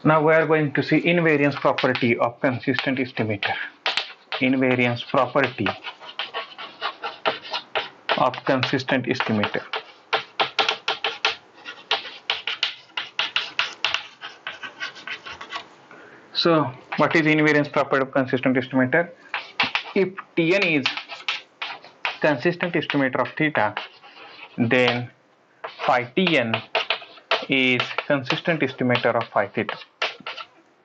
Now we are going to see invariance property of consistent estimator. Invariance property of consistent estimator. So what is invariance property of consistent estimator? If Tn is consistent estimator of theta, then phi Tn is consistent estimator of phi theta,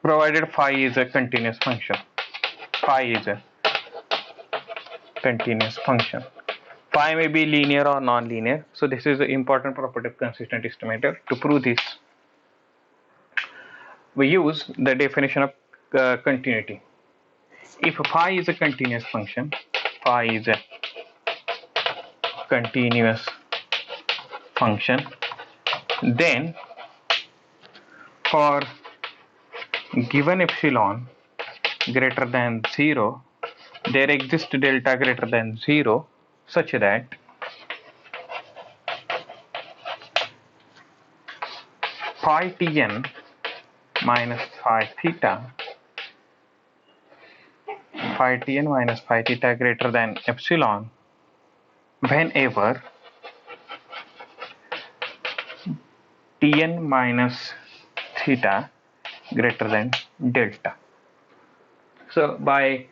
provided phi is a continuous function. Phi is a continuous function. Phi may be linear or non-linear. So this is the important property of consistent estimator. To prove this, we use the definition of continuity. If phi is a continuous function, phi is a continuous function, then for given epsilon greater than 0, there exists delta greater than 0 such that phi Tn minus phi theta, phi Tn minus phi theta greater than epsilon whenever Tn minus theta greater than delta. So by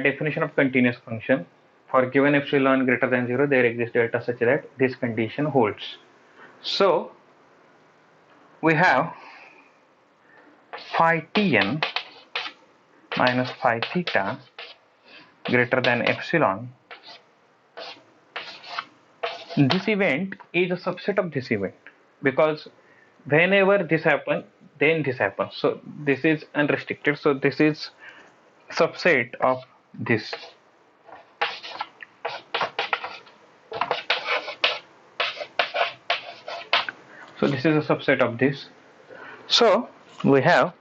definition of continuous function, for given epsilon greater than 0, there exists delta such that this condition holds. So we have phi Tn minus phi theta greater than epsilon. This event is a subset of this event, because whenever this happens, then this happens. So this is unrestricted. So this is subset of this. So this is a subset of this. So we have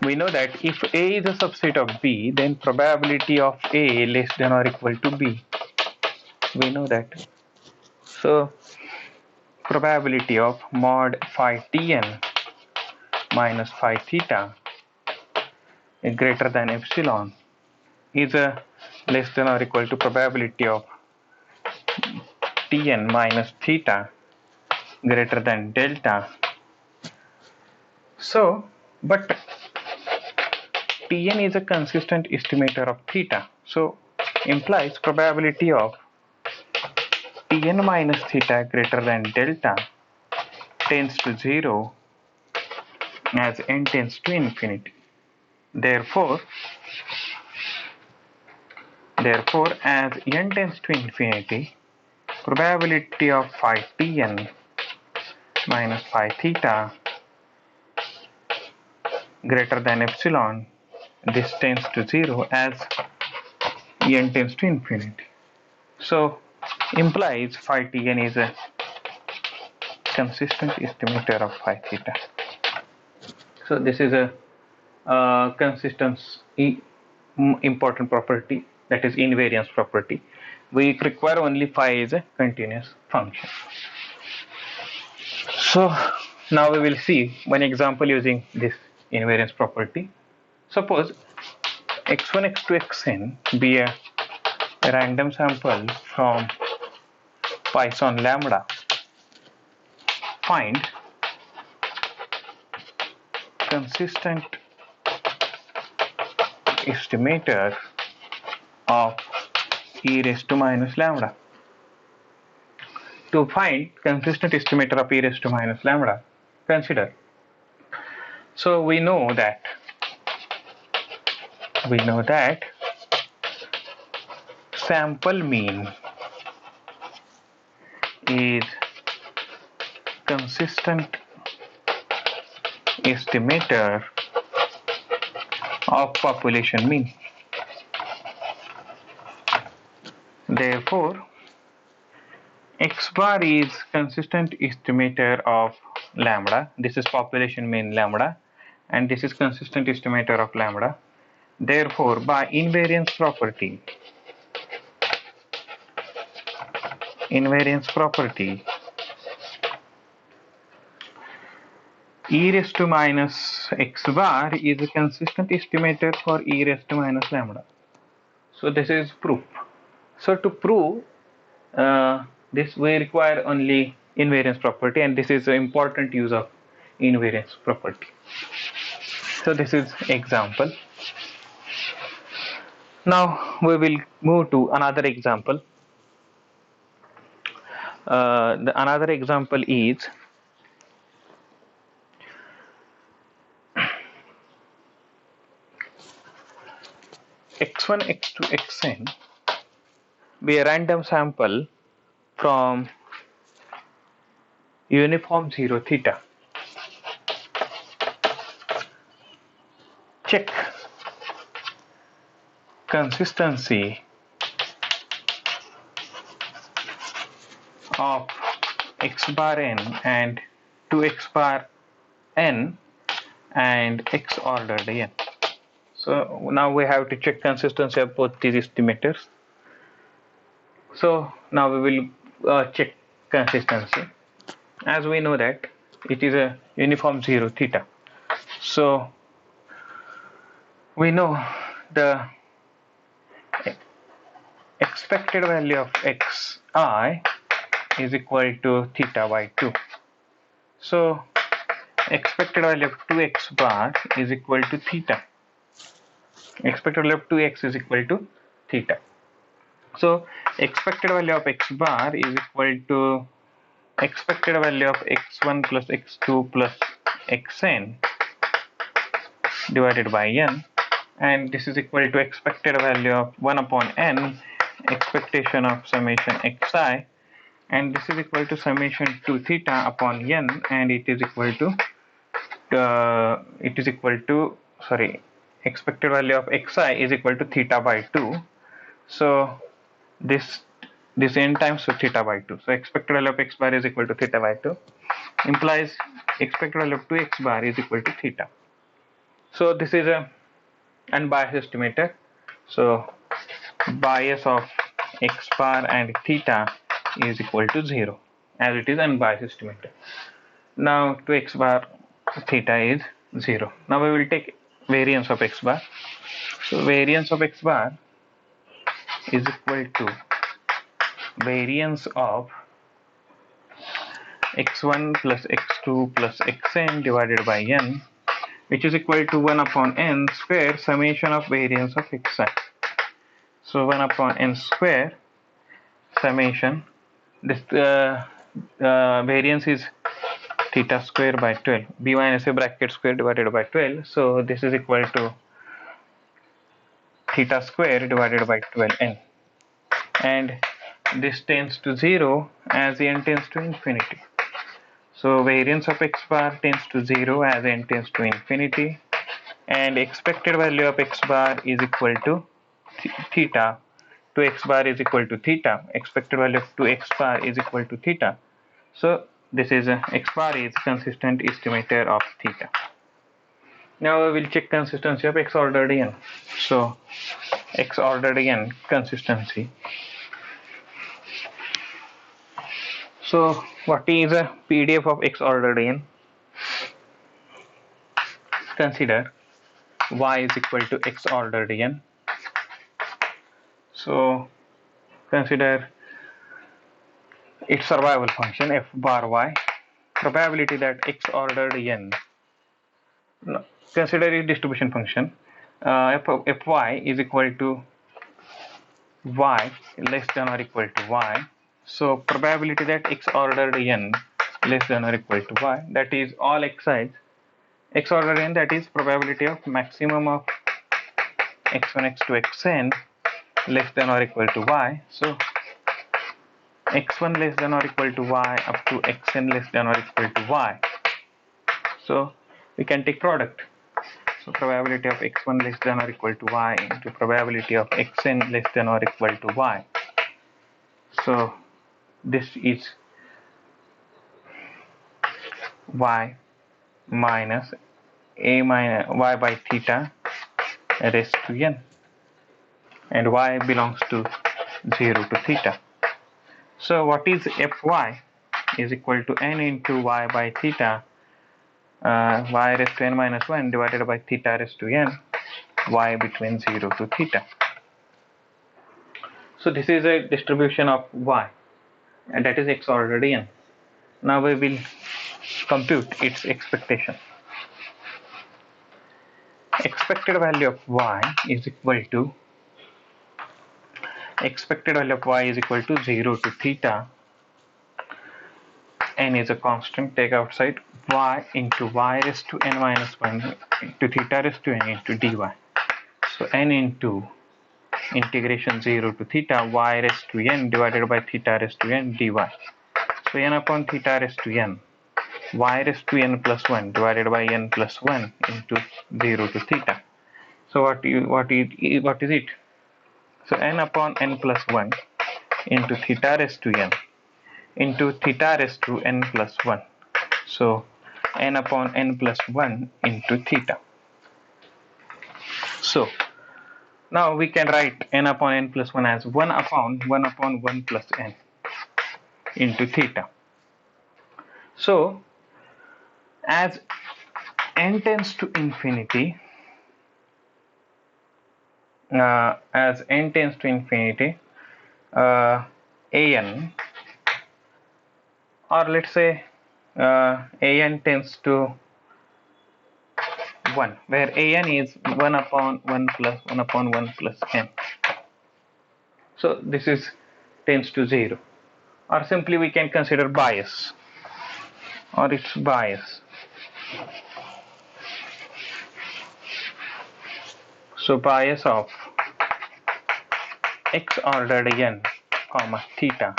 we know that if A is a subset of B, then probability of A less than or equal to B. We know that. So probability of mod phi Tn minus phi theta greater than epsilon is a less than or equal to probability of Tn minus theta greater than delta. So, but Tn is a consistent estimator of theta. So implies probability of Tn minus theta greater than delta tends to 0 as n tends to infinity. Therefore, as n tends to infinity, probability of phi Tn minus phi theta greater than epsilon, this tends to 0 as n tends to infinity. So implies phi Tn is a consistent estimator of phi theta. So this is a consistency important property, that is invariance property. We require only phi is a continuous function. So now we will see one example using this invariance property. Suppose x1, x2, xn be a random sample from Python lambda. Find consistent estimator of e raised to minus lambda. To find consistent estimator of e raised to minus lambda, consider. So we know that sample mean is consistent estimator of population mean. Therefore, x bar is consistent estimator of lambda. This is population mean lambda, and this is consistent estimator of lambda. Therefore, by invariance property, invariance property, e raised to minus x bar is a consistent estimator for e raised to minus lambda. So this is proof. So to prove this, we require only invariance property, and this is an important use of invariance property. So this is example. Now we will move to another example. Another example is x1, x2, xn be a random sample from uniform 0 theta. Check consistency of x bar n and 2x bar n and x ordered n. So now we have to check consistency of both these estimators. So now we will check consistency. As we know that it is a uniform 0 theta. So we know the expected value of xi is equal to theta by 2. So expected value of 2x bar is equal to theta. Expected value of 2x is equal to theta. So expected value of x bar is equal to expected value of x1 plus x2 plus xn divided by n, and this is equal to expected value of 1 upon n expectation of summation xi, and this is equal to summation 2 theta upon n, and it is equal to expected value of xi is equal to theta by 2. So this n times theta by 2. So expected value of x bar is equal to theta by 2 implies expected value of 2x bar is equal to theta. So this is a unbiased estimator. So bias of x bar and theta is equal to 0 as it is unbiased estimator. Now 2x bar theta is 0. Now we will take variance of x bar. So variance of x bar is equal to variance of x1 plus x2 plus xn divided by n, which is equal to 1 upon n square summation of variance of xi. So 1 upon n square summation, this variance is theta square by 12, b minus a bracket square divided by 12. So this is equal to theta square divided by 12n, and this tends to 0 as n tends to infinity. So variance of x bar tends to 0 as n tends to infinity, and expected value of x bar is equal to theta. 2x bar is equal to theta. Expected value of 2x bar is equal to theta. So this is x bar is consistent estimator of theta. Now we will check consistency of x ordered n. So x ordered n consistency. So what is a PDF of x ordered n? Consider y is equal to x ordered n. So consider its survival function f bar y, probability that x ordered n. No, consider its distribution function fy is equal to y less than or equal to y. So probability that x ordered n less than or equal to y, that is all xi's, x ordered n, that is probability of maximum of x1 x2 xn less than or equal to y. So x1 less than or equal to y up to xn less than or equal to y. So we can take product. So probability of x1 less than or equal to y into probability of xn less than or equal to y. So this is y minus a minus y by theta raised to n, and y belongs to 0 to theta. So what is Fy is equal to n into y by theta, y raised to n minus 1 divided by theta raised to n, y between 0 to theta. So this is a distribution of y, and that is x ordered n. Now we will compute its expectation. Expected value of y is equal to 0 to theta. N is a constant, take outside, y into y raised to n minus 1 into theta raised to n into dy. So n into integration 0 to theta y raised to n divided by theta raised to n dy. So n upon theta raised to n, y raised to n plus 1 divided by n plus 1 into 0 to theta. So what is it? So n upon n plus 1 into theta raised to n into theta raised to n plus 1. So n upon n plus 1 into theta. So now we can write n upon n plus 1 as 1 upon 1 plus n into theta. So as n tends to infinity, an, or let's say an tends to 1, where an is 1 upon 1 plus n. So this is tends to 0, or simply we can consider bias, or its bias. So bias of x ordered n comma theta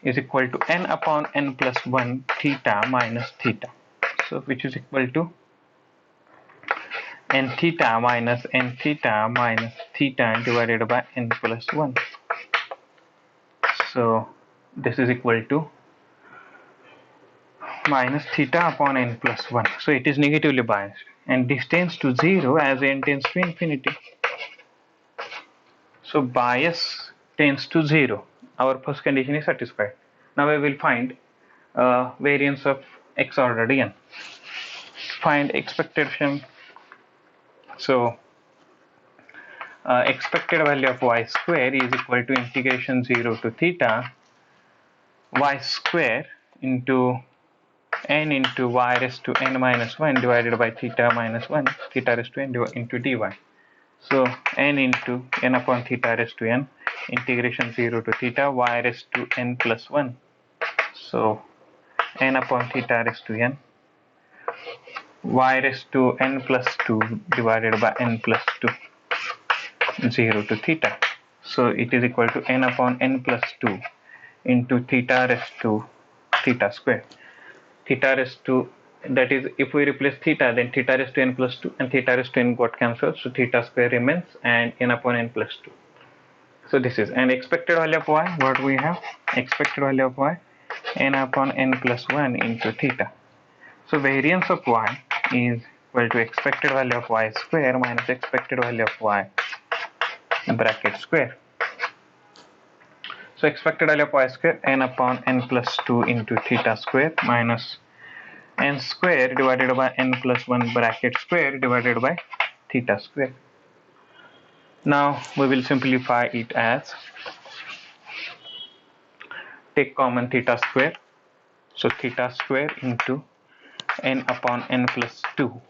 is equal to n upon n plus 1 theta minus theta. So which is equal to n theta minus theta divided by n plus 1. So this is equal to minus theta upon n plus 1. So it is negatively biased, and this tends to 0 as n tends to infinity. So bias tends to 0. Our first condition is satisfied. Now we will find variance of x ordered n. Find expectation. So expected value of y square is equal to integration 0 to theta y square into n into y raised to n minus 1 divided by theta minus 1 theta raised to n into dy. So n into n upon theta raised to n integration 0 to theta y raised to n plus 1. So n upon theta raised to n y raised to n plus 2 divided by n plus 2 0 to theta. So it is equal to n upon n plus 2 into theta raised to theta square. Theta raised to, that is, if we replace theta, then theta raised to n plus 2 and theta raised to n got cancelled, so theta square remains and n upon n plus 2. So this is, and expected value of y, what we have? Expected value of y, n upon n plus 1 into theta. So variance of y is equal to expected value of y square minus expected value of y bracket square. So expected value of y square, n upon n plus 2 into theta square minus n square divided by n plus 1 bracket square divided by theta square. Now we will simplify it as, take common theta square. So theta square into n upon n plus 2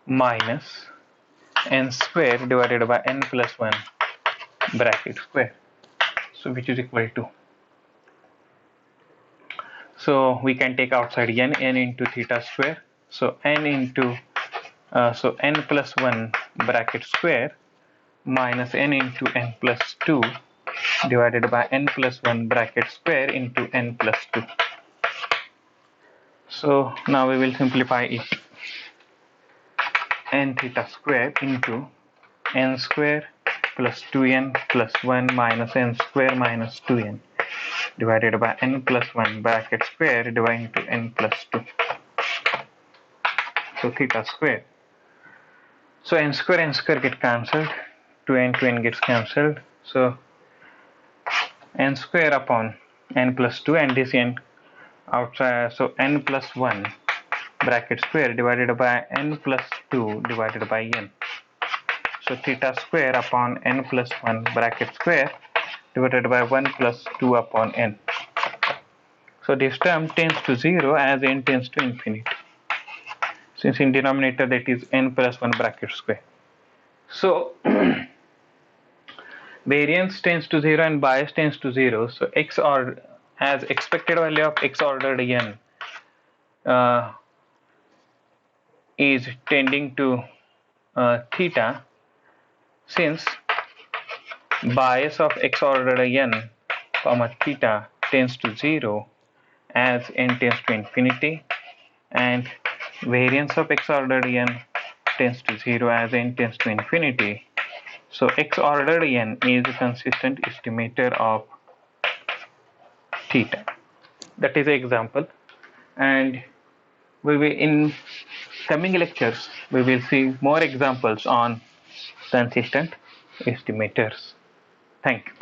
minus n square divided by n plus 1 bracket square. So which is equal to, so we can take outside n into theta square. So n into so n plus 1 bracket square minus n into n plus 2 divided by n plus 1 bracket square into n plus 2. So now we will simplify it. N theta square into n square plus 2n plus 1 minus n square minus 2n divided by n plus 1 bracket square divided into n plus 2. So theta square. So n square get cancelled, 2n gets cancelled. So n square upon n plus 2, and this n outside, so n plus 1 bracket square divided by n plus 2 divided by n. So theta square upon n plus 1 bracket square divided by 1 plus 2 upon n. So this term tends to 0 as n tends to infinity, since in denominator that is n plus 1 bracket square. So variance tends to 0 and bias tends to 0. So x or as expected value of x ordered n is tending to theta, since bias of x ordered n comma theta tends to 0 as n tends to infinity, and variance of x ordered n tends to 0 as n tends to infinity. So x ordered n is a consistent estimator of theta. That is an example, and we will, in coming lectures, we will see more examples on consistent estimators. Thank you.